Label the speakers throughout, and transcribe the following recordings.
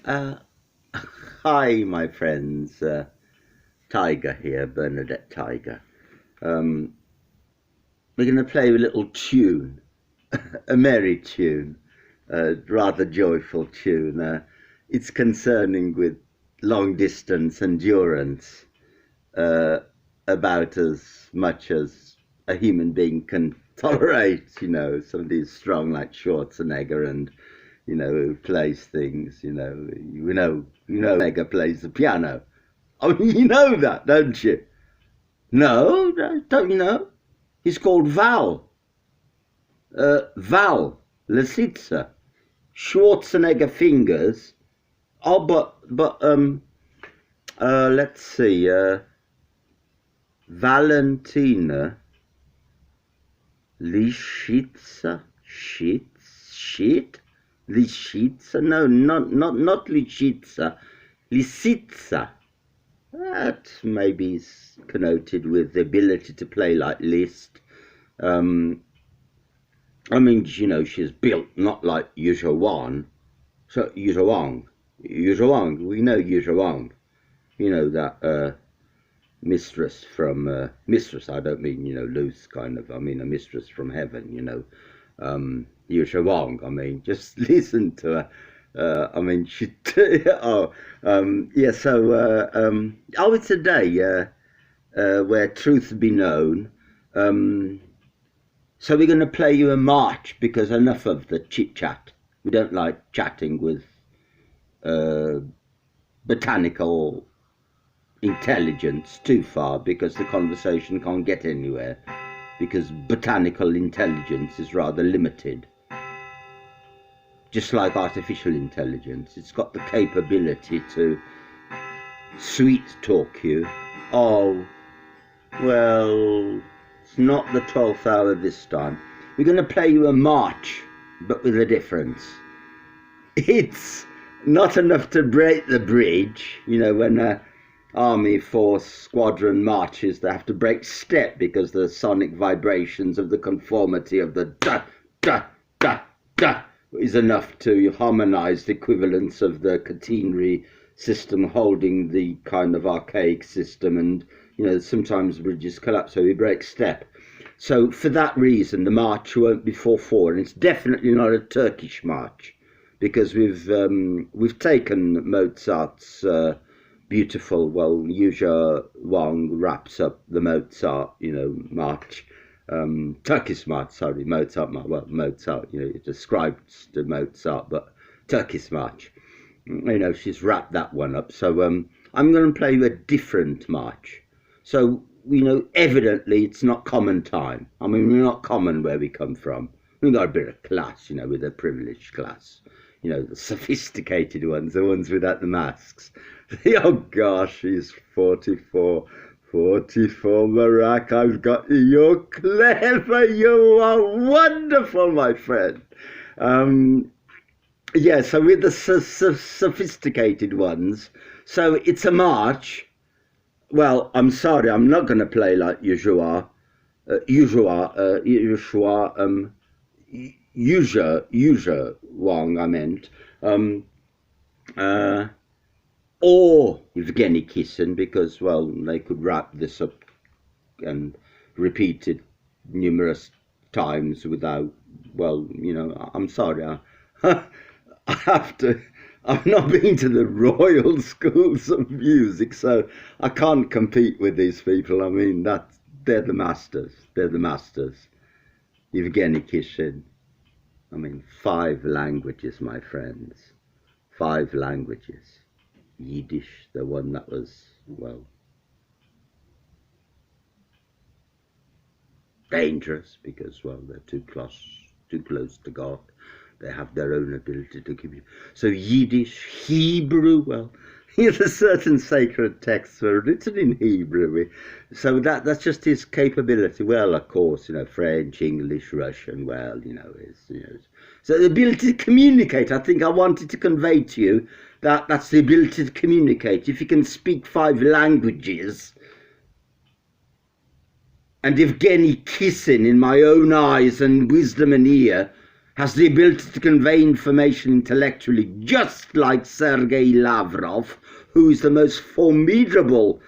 Speaker 1: Uh, Hi, my friends. Tiger here, Bernadette Tiger. Um, we're going to play a little tune, a merry tune, a rather joyful tune. It's concerning with long distance endurance, uh, about as much as a human being can tolerate. Somebody who's strong like Schwarzenegger and who plays things. Schwarzenegger plays the piano. Oh, you know that, don't you? No, don't you know? He's called Val. Val Lisitsa. Schwarzenegger fingers. Oh, let's see. Valentina Lishitsa. Shit? Lishitsa? No, not Lishitsa. Lisitsa. That maybe is connoted with the ability to play like Liszt. I mean, she's built not like Yuzhuang. So Yuzhuang, we know Yuzhuang. That mistress from mistress. I don't mean loose kind of. I mean a mistress from heaven. Yuzhuang. I mean, just listen to her. I mean, she. Yeah. It's a day where truth be known. So we're going to play you a march because enough of the chit chat. We don't like chatting with botanical intelligence too far because the conversation can't get anywhere because botanical intelligence is rather limited. Just like artificial intelligence, it's got the capability to sweet talk you. Oh, well, it's not the 12th hour this time. We're going to play you a march, but with a difference. It's not enough to break the bridge. When an army force squadron marches, they have to break step because the sonic vibrations of the conformity of the da, da, da, da is enough to harmonize the equivalence of the catenary system holding the kind of archaic system, and sometimes bridges collapse, so we break step. So for that reason the march won't be 4/4, and it's definitely not a Turkish march because we've taken Mozart's beautiful, well, Yuja Wang wraps up the Mozart march, Turkish march, sorry, Mozart, it describes the Mozart, but Turkish march. She's wrapped that one up. So I'm going to play you a different march. So, evidently it's not common time. I mean, we're not common where we come from. We've got a bit of class, with a privileged class. The sophisticated ones, the ones without the masks. Oh gosh, he's 44. 44, Barack, I've got you. You're clever. You are wonderful, my friend. Yeah, so with the sophisticated ones, so it's a march. Well, I'm sorry, I'm not going to play like Yuzhuang, Wang, I meant, or Evgeny Kissin, because, well, they could wrap this up and repeat it numerous times without, well, I'm sorry, I've not been to the royal schools of music, so I can't compete with these people. I mean, they're the masters. They're the masters. Evgeny Kishin. I mean, 5 languages, my friends. 5 languages. Yiddish, the one that was, well, dangerous because, well, they're too close to God. They have their own ability to give you. So Yiddish, Hebrew, well, there's certain sacred texts were written in Hebrew. So that's just his capability. Well, of course, French, English, Russian, well, so the ability to communicate. I think I wanted to convey to you that's the ability to communicate. If you can speak 5 languages, and Evgeny Kissin in my own eyes and wisdom and ear, has the ability to convey information intellectually, just like Sergei Lavrov, who's the most formidable,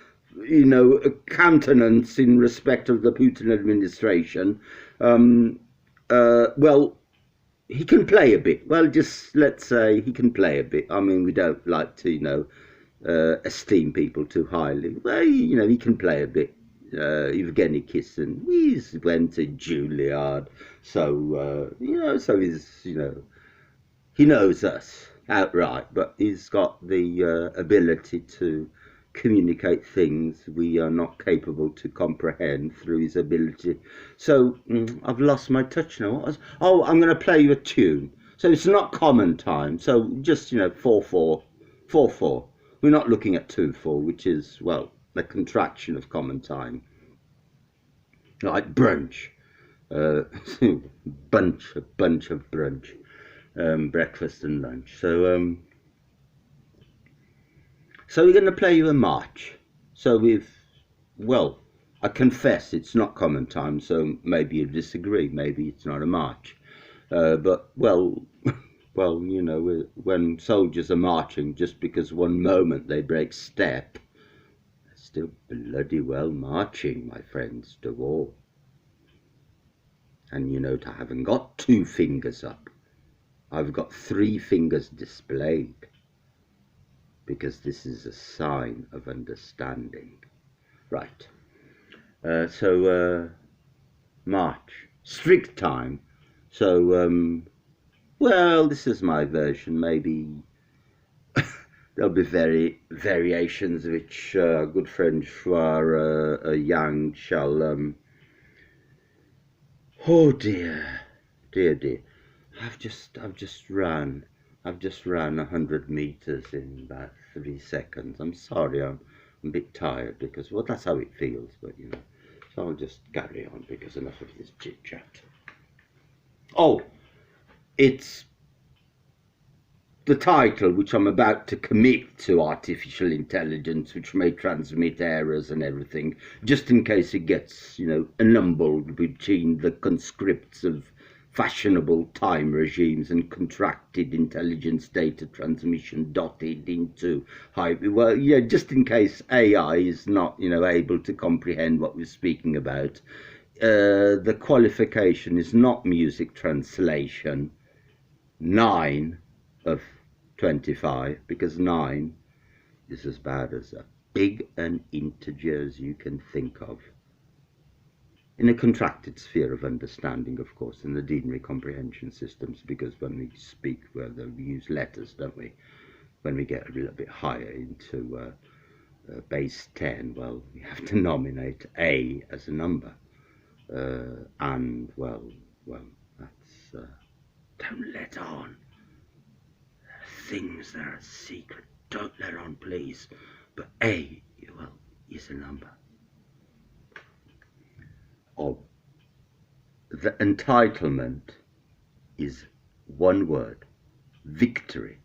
Speaker 1: countenance in respect of the Putin administration. Well, he can play a bit. Well, just let's say he can play a bit. I mean, we don't like to, esteem people too highly. Well, he can play a bit. Evgeny Kissin, he's went to Juilliard, so so he knows us outright, but he's got the ability to communicate things we are not capable to comprehend through his ability. So I've lost my touch now. I'm going to play you a tune. So it's not common time. So just 4/4, 4/4. We're not looking at 2/4, which is, well, a contraction of common time, like brunch, bunch of brunch, breakfast and lunch. So we're going to play you a march. So well, I confess it's not common time, so maybe you disagree. Maybe it's not a march, but well, when soldiers are marching, just because one moment they break step, they're still bloody well marching, my friends, to war. And I haven't got 2 fingers up. I've got 3 fingers displayed, because this is a sign of understanding. Right. So March. Strict time. So, well, this is my version. Maybe there'll be variations which good friend Schwar Yang shall... oh dear. Dear. I've just ran 100 meters in about 3 seconds. I'm sorry, I'm a bit tired because, well, that's how it feels, but so I'll just carry on because enough of this chit chat. Oh, it's the title which I'm about to commit to artificial intelligence, which may transmit errors and everything, just in case it gets, annumbled between the conscripts of fashionable time regimes and contracted intelligence data transmission dotted into well, just in case AI is not, able to comprehend what we're speaking about. The qualification is not music translation. 9 of 25, because 9 is as bad as a big an integer as you can think of. In a contracted sphere of understanding, of course, in the denary comprehension systems, because when we speak, well, we use letters, don't we? When we get a little bit higher into base 10, well, we have to nominate A as a number. And, well, that's... don't let on. Things that are secret, don't let on, please. But A, well, is a number. Oh, the entitlement is one word: victory.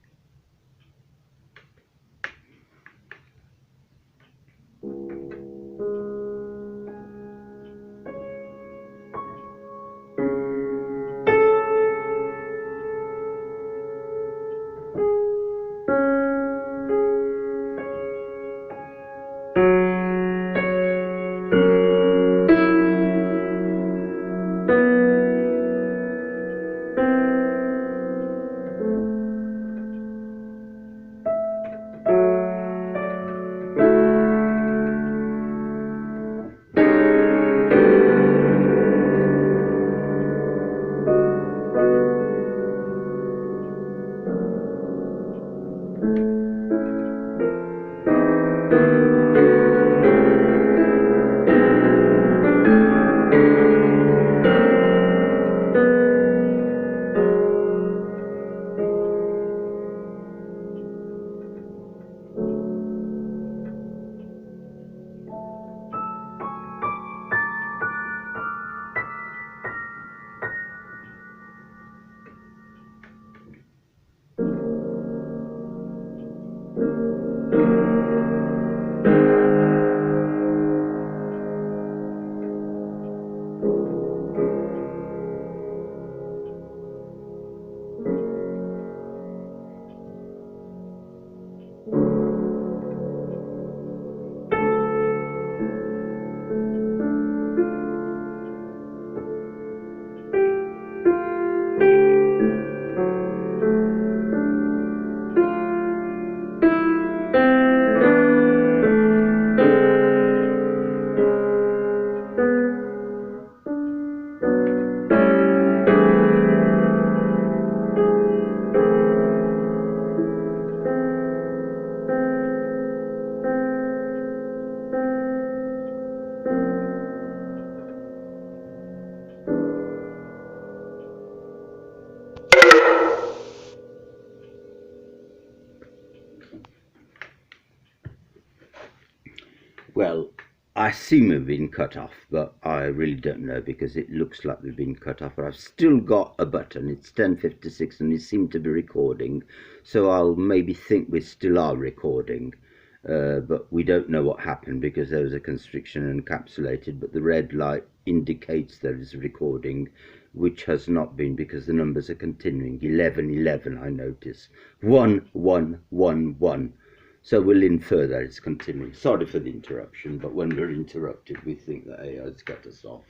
Speaker 1: Well, I assume we've been cut off, but I really don't know because it looks like we've been cut off. But I've still got a button. It's 10:56 and it seemed to be recording. So I'll maybe think we still are recording. But we don't know what happened because there was a constriction encapsulated. But the red light indicates there is a recording, which has not been because the numbers are continuing. 1111, I notice. 1111. So we'll infer that it's continuing. Sorry for the interruption, but when we're interrupted, we think that AI's cut us off.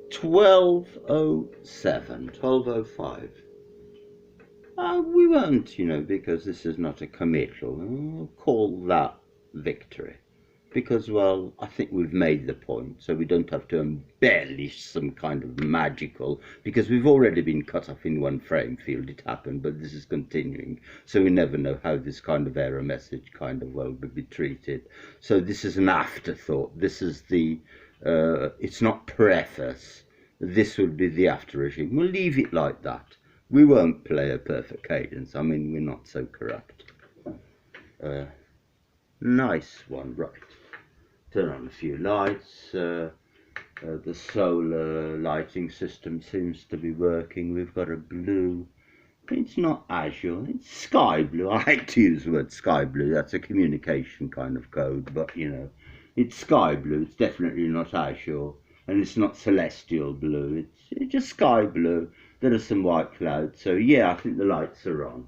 Speaker 1: 12:07, 12:05. We won't, because this is not a committal. We'll call that victory. Because, well, I think we've made the point, so we don't have to embellish some kind of magical, because we've already been cut off in one frame field, it happened, but this is continuing, so we never know how this kind of error message will be treated. So this is an afterthought. This is it's not preface. This will be the after regime. We'll leave it like that. We won't play a perfect cadence. I mean, we're not so corrupt. Nice one, right. Turn on a few lights. The solar lighting system seems to be working. We've got a blue. It's not azure, it's sky blue. I like to use the word sky blue. That's a communication kind of code, but it's sky blue. It's definitely not azure, and it's not celestial blue. It's just sky blue. There are some white clouds, so yeah, I think the lights are on.